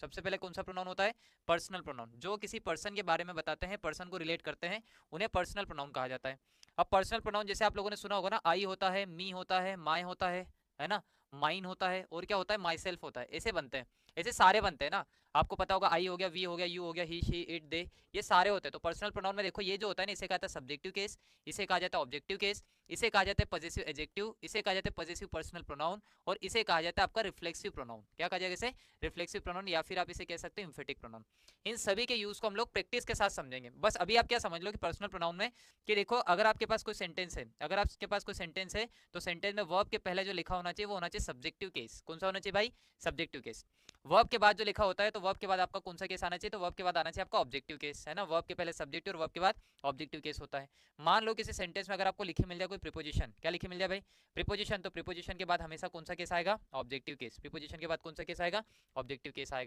सबसे पहले कौन सा प्रोनाउन होता है? Personal pronoun. जो किसी पर्सन के बारे में बताते हैं, पर्सन को रिलेट करते हैं, उन्हें पर्सनल प्रोनाउन कहा जाता है। अब पर्सनल प्रोनाउन जैसे आप लोगों ने सुना होगा ना, आई होता है, मी होता है, माई होता है ना, माइन होता है, और क्या होता है, माई सेल्फ होता है। ऐसे बनते हैं, ऐसे सारे बनते हैं ना। आपको पता होगा आई हो गया, वी हो गया, यू हो गया, ही शी इट दे, ये सारे होते हैं। तो पर्सनल प्रोनाउन में देखो ये जो होता है ना, इसे कहा जाता है सब्जेक्टिव केस, इसे कहा जाता है ऑब्जेक्टिव केस, इसे कहा जाता है पजेसिव एडजेक्टिव, इसे कहा जाता है पजेसिव पर्सनल प्रोनाउन, और इसे कहा जाता है आपका रिफ्लेक्सिव प्रोनाउन। क्या कहा जाएगा इसे? रिफ्लेक्सिव प्रोनाउन, या फिर आप इसे कह सकते हो एम्फेटिक प्रोनाउन। इन सभी के यूज को हम लोग प्रैक्टिस के साथ समझेंगे। बस अभी आप क्या समझ लो कि पर्सनल प्रोनाउन में कि देखो, अगर आपके पास कोई सेंटेंस है, अगर आपके पास कोई सेंटेंस है, तो सेंटेंस में वर्ब के पहले जो लिखा होना चाहिए वो होना चाहिए सब्जेक्टिव केस। कौन सा होना चाहिए भाई? Subjective case. वर्ब के बाद जो लिखा होता है, तो वर्ब के बाद आपका कौन सा केस आना चाहिए? तो वर्ब के बाद आना चाहिए आपका ऑब्जेक्टिव केस, है ना। वर्ब के पहले सब्जेक्टिव और वर्ब के बाद ऑब्जेक्टिव केस होता है। मान लो किसी सेंटेंस में अगर आपको लिखे मिल जाए कोई प्रीपोजिशन, क्या लिखे मिल जाए भाई? प्रीपोजिशन। तो प्रीपोजिशन के बाद हमेशा कौन सा केस आएगा? Objective case. प्रीपोजिशन के बाद कौन सा केस आएगा? ऑब्जेक्टिव केस आएगा।